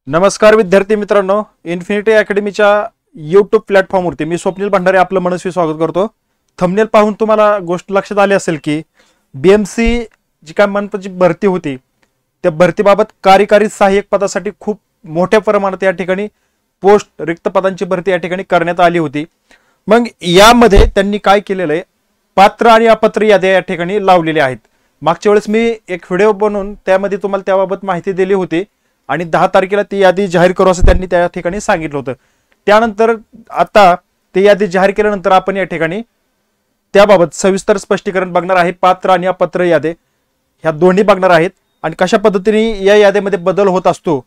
नमस्कार विद्यार्थी मित्रांनो, इन्फिनिटी अकॅडमीच्या यूट्यूब प्लॅटफॉर्मवरती मी स्वप्नील भंडारे आपलं मनस्वी स्वागत करतो। थंबनेल पाहून तुम्हाला गोष्ट लक्षात आली असेल की बीएमसी जी काय मनपाची भरती होती त्या भरतीबाबत कार्यकारी सहाय्यक पदासाठी खूप मोठ्या प्रमाणात या ठिकाणी पोस्ट रिक्त पदांची भरती या ठिकाणी करण्यात आली होती। मग यामध्ये त्यांनी काय केलेलं आहे, पात्र आणि अपात्र याद्या या ठिकाणी लावलेल्या आहेत। मागच्या वेळेस मी एक व्हिडिओ बनवून त्यामध्ये तुम्हाला त्याबाबत माहिती दिली होती आणि 10 तारखेला ती यादी जाहीर करू असं त्यांनी त्या ठिकाणी सांगितलं होतं। त्यानंतर आता ती यादी जाहीर केल्यानंतर आपण या ठिकाणी त्याबाबत सविस्तर स्पष्टीकरण बघणार आहे। पात्र आणि अपात्र यादी ह्या दोन्ही बघणार आहेत आणि कशा पद्धतीने या यादीमध्ये बदल होत असतो,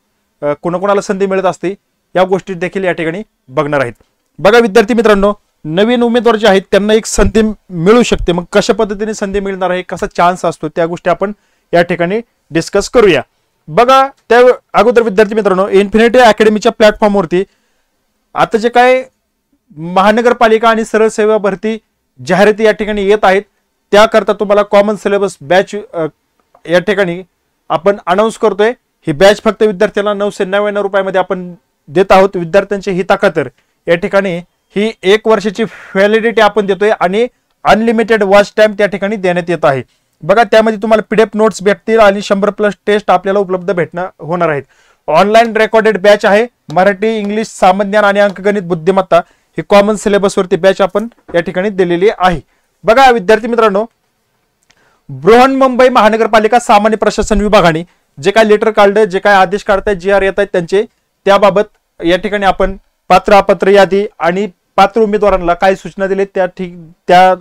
कोणाकोणाला संधी मिळत असते, या गोष्टी देखील या ठिकाणी बघणार आहेत। बघा विद्यार्थी मित्रांनो, नवीन उमेदवार जे आहेत त्यांना एक संधी मिळू शकते। मग कशा पद्धतीने संधी मिळणार आहे, कसा चान्स असतो, त्या गोष्टी आपण या ठिकाणी डिस्कस करूया। बघा त्या अगोदर विद्यार्थी मित्रांनो, इन्फिनिटी अकॅडमीच्या प्लॅटफॉर्मवरती आता जे काय महानगरपालिका आणि सरळ सेवा भरती जाहिराती या ठिकाणी येत आहेत त्याकरता तुम्हाला कॉमन सिलेबस बॅच या ठिकाणी आपण अनाउन्स करतोय। ही बॅच फक्त विद्यार्थ्यांना 999 रुपयामध्ये आपण देत आहोत। विद्यार्थ्यांची हिताखातर या ठिकाणी ही 1 वर्षाची व्हॅलिडिटी आपण देतोय आणि अनलिमिटेड वॉच टाइम त्या ठिकाणी देण्यात येत आहे। बघा त्यामध्ये तुम्हाला पीडीएफ नोट्स भेटतील आणि 100+ टेस्ट आपल्याला उपलब्ध होणार आहेत। ऑनलाईन रेकॉर्डेड बॅच आहे। मराठी, इंग्लिश, सामान्य ज्ञान आणि अंकगणित बुद्धिमत्ता ही कॉमन सिलेबस वरती बॅच आपण या ठिकाणी दिलेली आहे। बघा विद्यार्थी मित्रांनो, बृहन्मुंबई महानगरपालिका सामान्य प्रशासन विभागाने जे काय लेटर काढलं, जे काय आदेश काढतायत, GR येत आहेत त्यांचे, त्याबाबत या ठिकाणी आपण पात्र अपात्र यादी आणि पात्र उमेदवारांना काय सूचना दिली त्या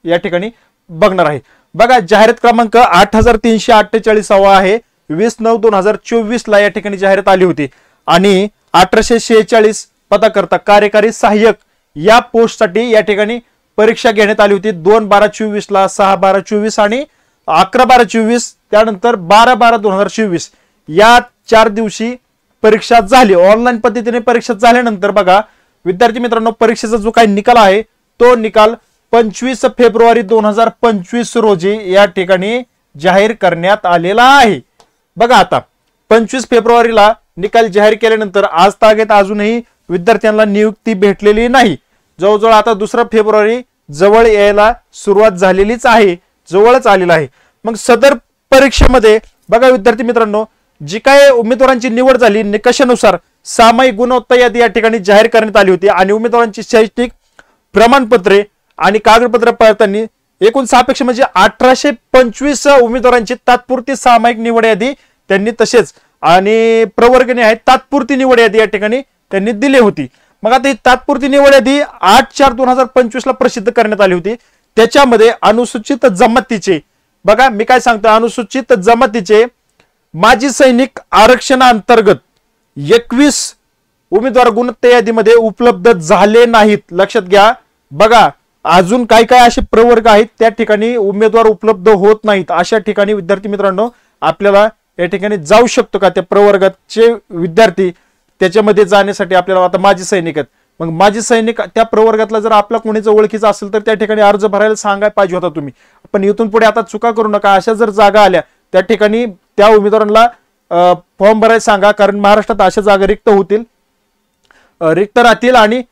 या ठिकाणी बघणार आहे। बघा जाहिरात क्रमांक 8348 आहे। 20/9/2024 ला या ठिकाणी जाहिरात आली होती आणि 1846 पदाकरता कार्यकारी सहाय्यक या पोस्ट साठी या ठिकाणी परीक्षा घेण्यात आली होती। 2/12/24 ला, 6/12/24 आणि 11/12/24, त्यानंतर 12/12/2024 या 4 दिवशी परीक्षा झाली। ऑनलाईन पद्धतीने परीक्षा झाल्यानंतर बघा विद्यार्थी मित्रांनो, परीक्षेचा जो काही निकाल आहे तो निकाल 25 फेब्रुवारी 2025 रोजी या ठिकाणी जाहीर करण्यात आलेला आहे। बघा आता 25 फेब्रुवारीला निकाल जाहीर केल्यानंतर आज तागेत अजूनही विद्यार्थ्यांना नियुक्ती भेटलेली नाही। जवळजवळ आता 2 फेब्रुवारी जवळ यायला सुरुवात झालेलीच आहे, जवळच आलेला आहे। मग सदर परीक्षेमध्ये बघा विद्यार्थी मित्रांनो, जी काय उमेदवारांची निवड झाली निकषानुसार सामायिक गुणवत्ता यादी या ठिकाणी जाहीर करण्यात आली होती आणि उमेदवारांची शैक्षणिक प्रमाणपत्रे आणि कागदपत्र पडताना एकूण सापेक्ष म्हणजे 1825 उमेदवारांची तात्पुरती सामायिक निवड यादी त्यांनी, तसेच आणि प्रवर्गणी आहेत तात्पुरती निवड यादी या ठिकाणी त्यांनी दिली होती। मग आता ही तात्पुरती निवड यादी 8/4/2025 ला प्रसिद्ध करण्यात आली होती। त्याच्यामध्ये अनुसूचित जमातीचे, बघा मी काय सांगतो, अनुसूचित जमातीचे माजी सैनिक आरक्षणाअंतर्गत 21 उमेदवार गुणवत्ता यादीमध्ये उपलब्ध झाले नाहीत। लक्षात घ्या, बघा अजून काय काय असे प्रवर्ग आहेत त्या ठिकाणी उमेदवार उपलब्ध होत नाहीत। अशा ठिकाणी विद्यार्थी मित्रांनो आपल्याला या ठिकाणी जाऊ शकतो का, त्या प्रवर्गाचे विद्यार्थी त्याच्यामध्ये जाण्यासाठी आपल्याला आता माजी सैनिक आहेत, मग माजी सैनिक त्या प्रवर्गातला जर आपला कोणीच ओळखीचा असेल तर त्या ठिकाणी अर्ज भरायला सांगायला पाहिजे होता तुम्ही। पण इथून पुढे आता चुका करू नका, अशा जर जागा आल्या त्या ठिकाणी त्या उमेदवारांना फॉर्म भरायला सांगा, कारण महाराष्ट्रात अशा जागा रिक्त राहतील आणि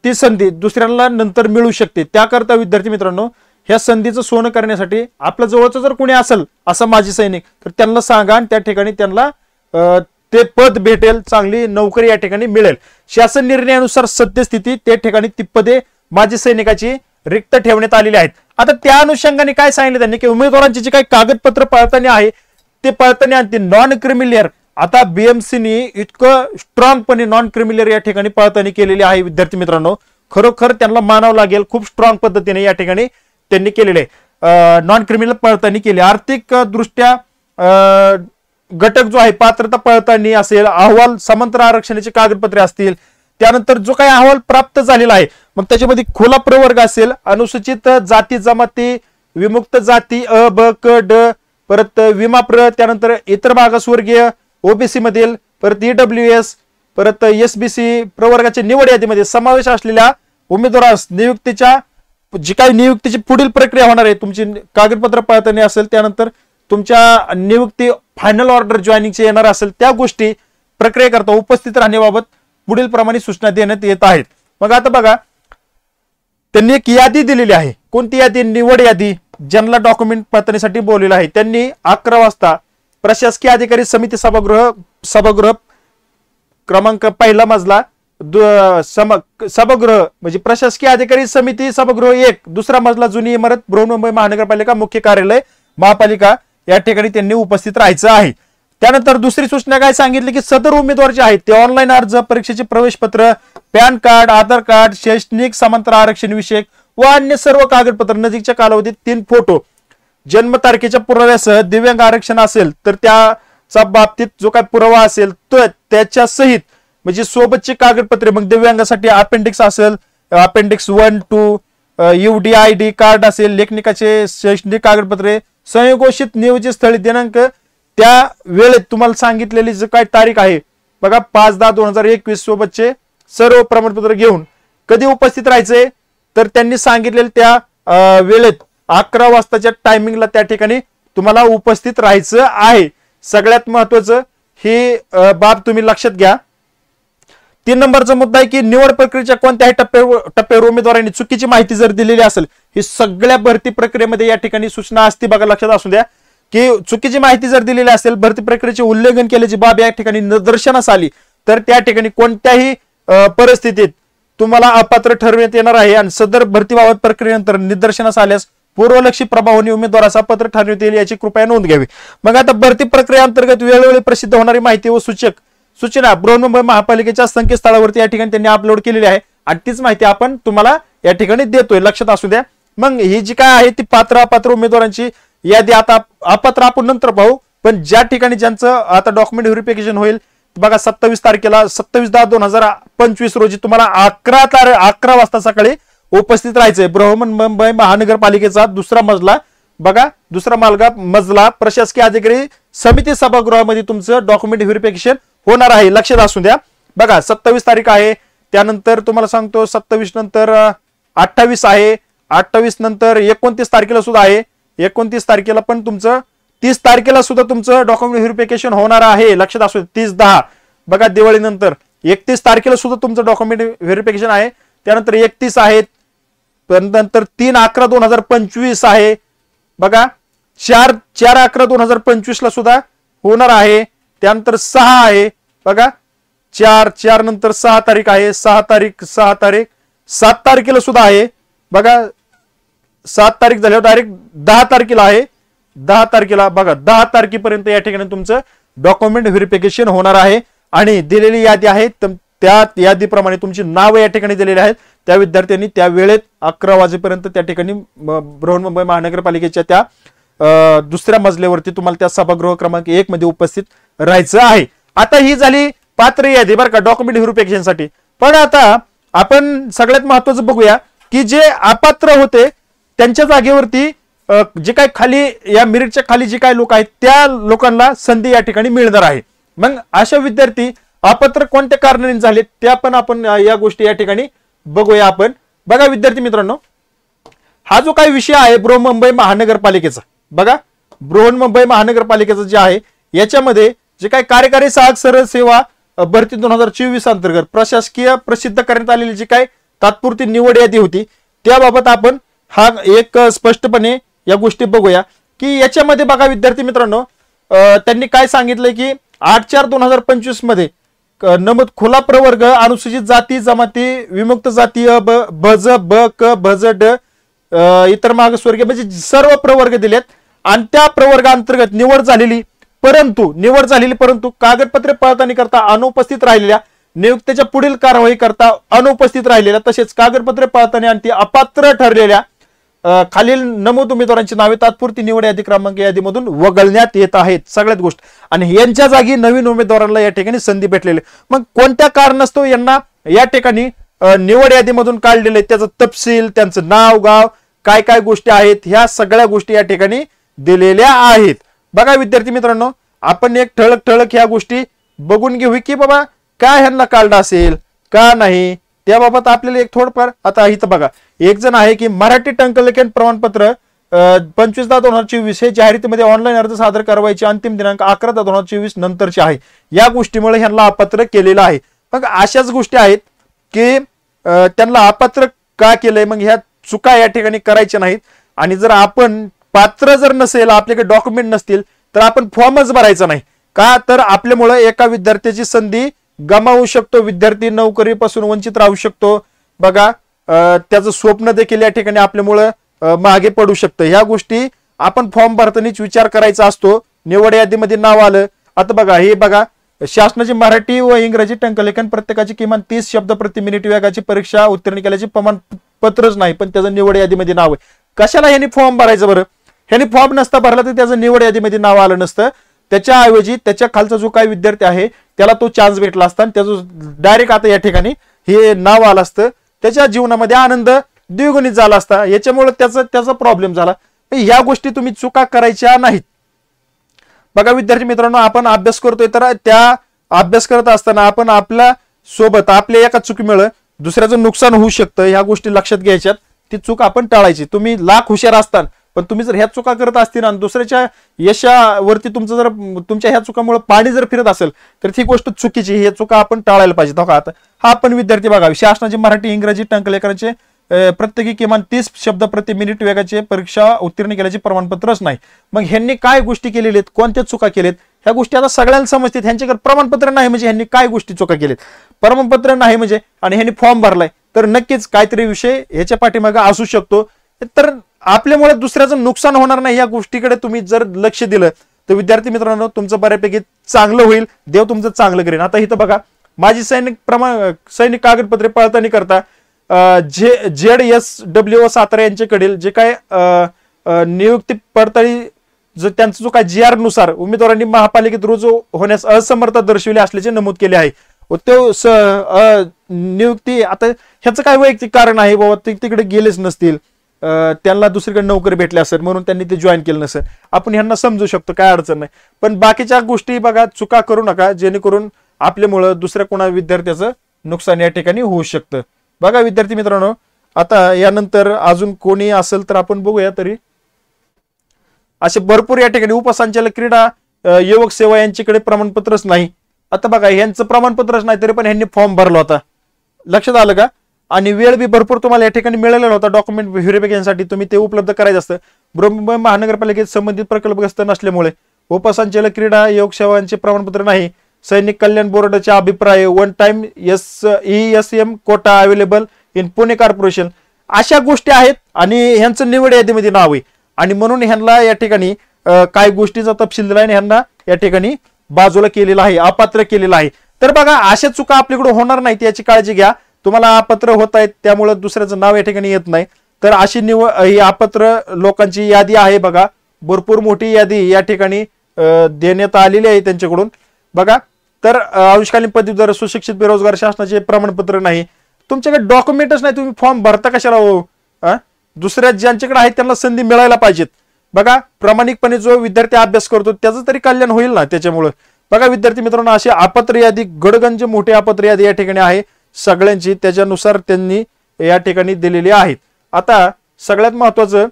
ती संधी दुसऱ्यांना नंतर मिळू शकते। त्याकरता विद्यार्थी मित्रांनो, ह्या संधीचं सोनं करण्यासाठी आपल्या जवळचं जर कोणी असेल असं माजी सैनिक तर त्यांना सांगा आणि त्या ठिकाणी त्यांना ते पद भेटेल, चांगली नोकरी या ठिकाणी मिळेल। शासन निर्णयानुसार सद्यस्थिती त्या ठिकाणी ती पदे माजी सैनिकाची रिक्त ठेवण्यात आलेली आहेत। आता त्या अनुषंगाने काय सांगितलं त्यांनी की उमेदवारांची जी काही कागदपत्र पडताळणी आहे ते पडताळणी आणि नॉन क्रिमिलियर, आता बीएमसीने इतकं स्ट्रॉंगपणे नॉन क्रिमिलियर या ठिकाणी पडताळणी केलेली आहे। विद्यार्थी मित्रांनो खरोखर त्यांना मानावं लागेल, खूप स्ट्रॉंग पद्धतीने या ठिकाणी त्यांनी केलेले नॉन क्रिमिनल पडताळणी केली। आर्थिक दृष्ट्या घटक जो आहे पात्रता पडताळणी असेल, अहवाल समांतर आरक्षणाचे कागदपत्रे असतील, त्यानंतर जो काही अहवाल प्राप्त झालेला आहे मग त्याच्यामध्ये खुला प्रवर्ग असेल, अनुसूचित जाती जमाती, विमुक्त जाती अ ब क ड, परत विमा त्यानंतर इतर मागासवर्गीय, ओबीसी मधील, परत EWS, परत SBC प्रवर्गाच्या निवड यादीमध्ये समावेश असलेल्या उमेदवारास नियुक्तीच्या जी काही नियुक्तीची पुढील प्रक्रिया होणार आहे, तुमची कागदपत्र पडताळणी असेल, त्यानंतर तुमच्या नियुक्ती फायनल ऑर्डर जॉईनिंगचे येणार असेल त्या गोष्टी प्रक्रियेकरता उपस्थित राहण्याबाबत पुढील प्रमाणे सूचना देण्यात येत आहेत. मग आता बघा, त्यांनी एक यादी दिलेली आहे. कोणती यादी? निवड यादी. ज्यांना डॉक्युमेंट पडताळणीसाठी बोललेलं आहे त्यांनी 11 वाजता प्रशासकीय अधिकारी समिती सभागृह क्रमांक पहिला मजला सभागृह म्हणजे प्रशासकीय अधिकारी समिती सभागृह 1 दुसरा मजला जुनी इमारत बृहन्मुंबई महानगरपालिका मुख्य कार्यालय महापालिका या ठिकाणी त्यांनी उपस्थित राहायचं आहे. त्यानंतर दुसरी सूचना काय सांगितली की सदर उमेदवार जे आहेत ते ऑनलाईन अर्ज, परीक्षेचे प्रवेशपत्र, पॅन कार्ड, आधार कार्ड, शैक्षणिक समांतर आरक्षण विषयक व अन्य सर्व कागदपत्र, नजीकच्या कालावधीत 3 फोटो, जन्मतारखेच्या पुराव्यासह दिव्यांग आरक्षण असेल तर त्याचा बाबतीत जो काय पुरावा असेल तो त्याच्या सहित म्हणजे सोबतची कागदपत्रे, मग दिव्यांगासाठी अपेंडिक्स असेल, अपेंडिक्स 1, 2, UDID कार्ड असेल, लेखनिकाचे शैक्षणिक कागदपत्रे, संयोगोषित नियोजित स्थळी दिनांक त्या वेळेत तुम्हाला सांगितलेली जी काय तारीख आहे बघा 5/10/2021 सोबतचे सर्व प्रमाणपत्र घेऊन कधी उपस्थित राहायचे तर त्यांनी सांगितलेल्या त्या वेळेत 11 वाजताच्या टायमिंगला त्या ठिकाणी तुम्हाला उपस्थित राहायचं आहे. सगळ्यात महत्वाचं ही बाब तुम्ही लक्षात घ्या. 3 नंबरचा मुद्दा आहे की निवड प्रक्रियेच्या कोणत्याही टप्प्यावर उमेदवारांनी चुकीची माहिती जर दिलेली असेल, ही सगळ्या भरती प्रक्रियेमध्ये या ठिकाणी सूचना असते बघा, लक्षात असू द्या की चुकीची माहिती जर दिलेली असेल, भरती प्रक्रियेचे उल्लंघन केल्याची बाब या ठिकाणी निदर्शनास आली तर त्या ठिकाणी कोणत्याही परिस्थितीत तुम्हाला अपात्र ठरवण्यात येणार आहे आणि सदर भरतीबाबत प्रक्रियेनंतर निदर्शनास आल्यास पूर्वलक्षी प्रभावाने उमेदवारास अपात्र ठरवण्यात येईल याची कृपया नोंद घ्यावी. मग आता भरती प्रक्रियेअंतर्गत वेळोवेळी प्रसिद्ध होणारी माहिती व सूचना बृहन्मुंबई महापालिकेच्या संकेतस्थळावरती या ठिकाणी त्यांनी अपलोड केलेली आहे आणि तीच माहिती आपण तुम्हाला या ठिकाणी देतोय, लक्षात असू द्या. मग ही जी काय आहे ती पात्र अपात्र उमेदवारांची यादी आता अपात्र आपण नंतर पाहू, पण ज्या ठिकाणी ज्यांचं आता डॉक्युमेंट व्हेरिफिकेशन होईल बघा 27 तारखेला 27/10/2025 रोजी तुम्हाला 11 वाजता सकाळी उपस्थित राहायचंय. बृहन्मुंबई महानगरपालिकेचा दुसरा मजला बघा, दुसरा मजला प्रशासकीय अधिकारी समिती सभागृहामध्ये तुमचं डॉक्युमेंट व्हेरिफिकेशन होणार आहे, लक्षात असू द्या. बघा 27 तारीख आहे, त्यानंतर तुम्हाला सांगतो 27 नंतर 28 आहे, 28 नंतर 29 तारखेला सुद्धा आहे, 29 तारखेला पण तुमचं 30 तारखेला सुद्धा तुमचं डॉक्युमेंट व्हेरिफिकेशन होणार आहे, लक्षात असू द्या. 30/10 बघा दिवाळी नंतर 31 तारखेला सुद्धा तुमचं डॉक्युमेंट व्हेरिफिकेशन आहे, त्यानंतर 31 आहे, नंतर 3/11/2025 आहे बघा, 4/11/2025 ला सुद्धा होणार आहे, त्यानंतर 6 आहे बघा, 4 नंतर 6 तारीख आहे, 6 तारीख 7 तारखेला सुद्धा आहे बघा, 7 तारीख झाल्यावर डायरेक्ट 10 तारखेला आहे, 10 तारखेला बघा 10 तारखेपर्यंत या ठिकाणी तुमचं डॉक्युमेंट व्हेरिफिकेशन होणार आहे आणि दिलेली यादी आहे त्या यादीप्रमाणे तुमची नाव या ठिकाणी दिलेली आहेत. त्या विद्यार्थ्यांनी त्या वेळेत 11 वाजेपर्यंत त्या ठिकाणी बृहन्मुंबई महानगरपालिकेच्या त्या दुसऱ्या मजल्यावरती तुम्हाला त्या सभागृह क्रमांक 1 मध्ये उपस्थित राहायचं आहे. आता ही झाली पात्र यादी बरं का डॉक्युमेंट व्हेरिफिकेशन साठी. पण आता आपण सगळ्यात महत्वाचं बघूया की जे अपात्र होते त्यांच्या जागेवरती जे काही खाली या मेरिटच्या खाली जे काही लोक आहेत त्या लोकांना संधी या ठिकाणी मिळणार आहे. मग अशा विद्यार्थी अपात्र कोणत्या कारणाने झाले त्या पण आपण या गोष्टी या ठिकाणी बघूया. आपण बघा विद्यार्थी मित्रांनो, हा जो काही विषय आहे बृहन्मुंबई महानगरपालिकेचा बघा, बृहन्मुंबई महानगरपालिकेचा जे आहे याच्यामध्ये जे काही कार्यकारी सहाय्यक सरळ सेवा भरती 2024 अंतर्गत प्रशासकीय प्रसिद्ध करण्यात आलेली जी काही तात्पुरती निवड यादी होती त्याबाबत आपण हा एक स्पष्टपणे या गोष्टी बघूया की याच्यामध्ये बघा विद्यार्थी मित्रांनो, त्यांनी काय सांगितलंय की 8/4/2025 मध्ये नमूद खुला प्रवर्ग, अनुसूचित जाती जमाती, विमुक्त जाती ब क भ ड इतर मागासवर्गीय म्हणजे सर्व प्रवर्ग दिलेत आणि त्या प्रवर्गाअंतर्गत निवड झालेली परंतु कागदपत्रे पडताळणी करता अनुपस्थित राहिलेल्या, नियुक्तीच्या पुढील कारवाई करता अनुपस्थित राहिलेल्या, तसेच कागदपत्रे पडताळणी आणि ती अपात्र ठरलेल्या खालील नमूद उमेदवारांची नावे तात्पुरती निवड यादी क्रमांक यादीमधून वगळण्यात येत आहेत. सगळ्यात गोष्ट आणि यांच्या जागी नवीन उमेदवारांना या ठिकाणी संधी भेटलेली. मग कोणत्या कारणास्तव यांना या ठिकाणी निवड यादीमधून काढलेले त्याचा तपशील, त्यांचं नाव गाव काय काय गोष्टी आहेत ह्या सगळ्या गोष्टी या ठिकाणी दिलेल्या आहेत. बघा विद्यार्थी मित्रांनो, आपण एक ठळक ह्या गोष्टी बघून घेऊ की बाबा काय ह्यांना काढलं असेल का नाही त्याबाबत आपल्याला एक थोडंफार. आता इथं बघा एक जण आहे की मराठी टंकलेखन प्रमाणपत्र 25/10/2024 हे जाहिरातीमध्ये ऑनलाईन अर्ज सादर करायची अंतिम दिनांक 11/10/2024 नंतरची आहे. या गोष्टीमुळे ह्यांना अपात्र केलेलं आहे. मग अशाच गोष्टी आहेत की त्यांना अपात्र का केलंय, मग ह्या चुका या ठिकाणी करायच्या नाहीत. आणि जर आपण पात्र जर नसेल, आपल्याकडे डॉक्युमेंट नसतील, तर आपण फॉर्मच भरायचा नाही. का तर आपल्यामुळे एका विद्यार्थ्याची संधी गमावू शकतो, विद्यार्थी नोकरीपासून वंचित राहू शकतो. बघा त्याचं स्वप्न देखील या ठिकाणी आपल्यामुळे मागे पडू शकतं. ह्या गोष्टी आपण फॉर्म भरतानाच विचार करायचा असतो. निवड यादीमध्ये नाव आलं, आता बघा हे बघा, शासनाची मराठी व इंग्रजी टंकलेखन प्रत्येकाची किमान 30 शब्द प्रति मिनिट वेगाची परीक्षा उत्तीर्ण केल्याचे प्रमाणपत्रच नाही, पण त्याचं निवड यादीमध्ये नाव आहे. कशाला ह्यांनी फॉर्म भरायचं बरं? ह्यांनी फॉर्म नसता भरला तर त्याचं निवड यादीमध्ये नाव आलं नसतं. त्याच्याऐवजी त्याच्या खालचा जो काही विद्यार्थी आहे त्याला तो चान्स भेटला असता आणि त्याचं डायरेक्ट आता या ठिकाणी हे नाव आलं असतं. त्याच्या जीवनामध्ये आनंद द्विगुणित झाला असता. याच्यामुळे त्याचा प्रॉब्लेम झाला. ह्या गोष्टी तुम्ही चुका करायच्या नाहीत. बघा विद्यार्थी मित्रांनो, आपण अभ्यास करतोय, तर त्या अभ्यास करत असताना आपण आपल्या सोबत आपल्या एका चुकीमुळे दुसऱ्याचं नुकसान होऊ शकतं. ह्या गोष्टी लक्षात घ्यायच्यात. ती चूक आपण टाळायची. तुम्ही लाख हुशार असताल, पण तुम्ही जर ह्या चुका करत असतील आणि दुसऱ्याच्या यशावरती तुमचं जर तुमच्या ह्या चुकामुळे पाणी जर फिरत असेल, तर ती गोष्ट चुकीची. हे चुका आपण टाळायला पाहिजे. आता हा आपण विद्यार्थी बघा, शासनाची मराठी इंग्रजी टंकलेखनाचे प्रत्येकी किमान 30 शब्द प्रति मिनिट वेगाची परीक्षा उत्तीर्ण केल्याचे प्रमाणपत्रच नाही. मग ह्यांनी काय गोष्टी केलेल्या आहेत, कोणत्या चुका केलेत, ह्या गोष्टी आता सगळ्यांना समजतात. ह्यांच्याकडे प्रमाणपत्र नाही म्हणजे ह्यांनी काय गोष्टी चुका केलेत. प्रमाणपत्र नाही म्हणजे आणि ह्यांनी फॉर्म भरलाय, तर नक्कीच काहीतरी विषय ह्याच्या पाठीमागे असू शकतो. तर आपल्यामुळे दुसऱ्याचं नुकसान होणार नाही, या गोष्टीकडे तुम्ही जर लक्ष दिलं तर विद्यार्थी मित्रांनो तुमचं बऱ्यापैकी चांगलं होईल. देव तुमचं चांगलं करेन. आता इथं बघा, माझी सैनिक कागदपत्रे पडताळणी करता ZSW सातारा यांच्याकडील जे काय नियुक्ती पडताळी त्यांचा जो काय GR नुसार उमेदवारांनी महापालिकेत रुजू होण्यास असमर्थता दर्शविली असल्याचे नमूद केले आहे. नियुक्ती आता ह्याचं काय वैयक्तिक कारण आहे बाबा, ते तिकडे गेलेच नसतील, त्यांना दुसरीकडे नोकरी भेटली असेल म्हणून त्यांनी ते जॉईन केलं नसेल. आपण ह्यांना समजू शकतो, काय अडचण नाही. पण बाकीच्या गोष्टी बघा, चुका करू नका, जेणेकरून आपल्यामुळं दुसऱ्या कोणा विद्यार्थ्याचं नुकसान या ठिकाणी होऊ शकतं. बघा विद्यार्थी मित्रांनो, आता यानंतर अजून कोणी असेल तर आपण बघूया. तरी असे भरपूर या ठिकाणी उपसंचालक क्रीडा युवक सेवा यांच्याकडे प्रमाणपत्रच नाही. आता बघा, यांचं प्रमाणपत्रच नाही तरी पण यांनी फॉर्म भरला होता. लक्षात आलं का? आणि वेळ बी भरपूर तुम्हाला या ठिकाणी मिळालेला होता डॉक्युमेंट व्हेरिफिकेशनसाठी. तुम्ही ते उपलब्ध करायचं असतं. मुंबई महानगरपालिकेत संबंधित प्रकल्पग्रस्त नसल्यामुळे उपसंचालक क्रीडा योग सेवांचे प्रमाणपत्र नाही. सैनिक कल्याण बोर्डाचे अभिप्राय, one time ESM quota available in Pune corporation, अशा गोष्टी आहेत. आणि ह्यांचं निवड यादीमध्ये नाव आहे आणि म्हणून ह्यांना या ठिकाणी काय गोष्टीचा तपशील दिला आणि ह्यांना या ठिकाणी बाजूला केलेला आहे, अपात्र केलेला आहे. तर बघा, अशा चुका आपल्याकडे होणार नाहीत याची काळजी घ्या. तुम्हाला अपात्र होत आहेत त्यामुळे दुसऱ्याचं नाव या ठिकाणी येत नाही. तर अशी ही अपात्र लोकांची यादी आहे बघा, भरपूर मोठी यादी या ठिकाणी देण्यात आलेली आहे त्यांच्याकडून. बघा, तर अंशकालीन पदवीधर, सुशिक्षित, बेरोजगार, शासनाचे प्रमाणपत्र नाही, तुमच्याकडे डॉक्युमेंटच नाही, तुम्ही फॉर्म भरता कशाला हो? दुसऱ्या ज्यांच्याकडे आहेत त्यांना संधी मिळायला पाहिजेत. बघा, प्रामाणिकपणे जो विद्यार्थी अभ्यास करतो त्याचं तरी कल्याण होईल ना त्याच्यामुळे. बघा विद्यार्थी मित्रांनो, अशी अपात्र यादी, गडगंज मोठी अपात्र यादी या ठिकाणी आहे सगळ्यांची, त्याच्यानुसार त्यांनी या ठिकाणी दिलेली आहेत. आता सगळ्यात महत्वाचं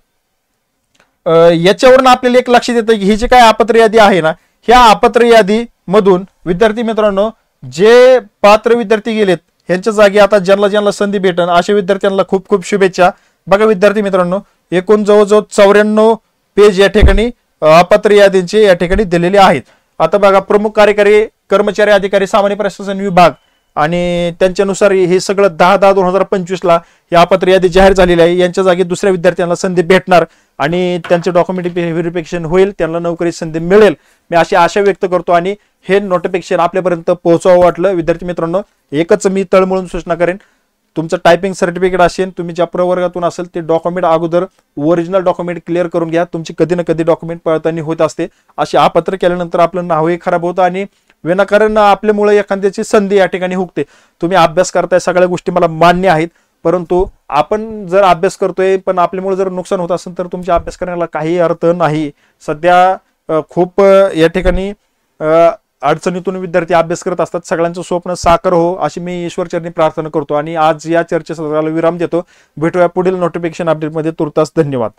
याच्यावरून आपल्याला एक लक्षात येतं की ही जी काय अपात्र यादी आहे ना, ह्या अपात्र यादी मधून विद्यार्थी मित्रांनो जे पात्र विद्यार्थी गेलेत ह्यांच्या जागी आता ज्यांना संधी भेटन अशा विद्यार्थ्यांना खूप खूप शुभेच्छा. बघा विद्यार्थी मित्रांनो, एकूण जवळजवळ 94 पेज या ठिकाणी अपात्र यादींचे या ठिकाणी दिलेले आहेत. आता बघा, प्रमुख कार्यकारी कर्मचारी अधिकारी सामान्य प्रशासन विभाग आणि त्यांच्यानुसार हे सगळं 10/10/2025 ही अपात्र यादी जाहीर झालेली आहे. यांच्या जागी दुसऱ्या विद्यार्थ्यांना संधी भेटणार आणि त्यांचे डॉक्युमेंट व्हेरिफिकेशन होईल, त्यांना नोकरी संधी मिळेल, मी अशी आशा व्यक्त करतो. आणि हे नोटिफिकेशन आपल्यापर्यंत पोहोचावं वाटलं विद्यार्थी मित्रांनो, एकच मी तळमळून सूचना करेन, तुमचं टायपिंग सर्टिफिकेट असेल, तुम्ही ज्या प्रवर्गातून असेल ते डॉक्युमेंट अगोदर ओरिजिनल डॉक्युमेंट क्लिअर करून घ्या. तुमची कधी ना कधी डॉक्युमेंट पडताळणी होत असते. अशी अपात्र केल्यानंतर आपलं नावही खराब होतं आणि विनाकारण आपल्यामुळे एखाद्याची संधी या ठिकाणी हुकते. तुम्ही अभ्यास करताय, सगळ्या गोष्टी मला मान्य आहेत, परंतु आपण जर अभ्यास करतोय पण आपल्यामुळे जर नुकसान होत असेल तर तुमच्या अभ्यास करण्याला काही अर्थ नाही. सध्या खूप या ठिकाणी अडचणीतून विद्यार्थी अभ्यास करत असतात. सगळ्यांचं स्वप्न साकार हो अशी मी ईश्वरचरणी प्रार्थना करतो आणि आज या चर्चेसत्राला विराम देतो. भेटूया पुढील नोटिफिकेशन अपडेटमध्ये. तुर्तास धन्यवाद.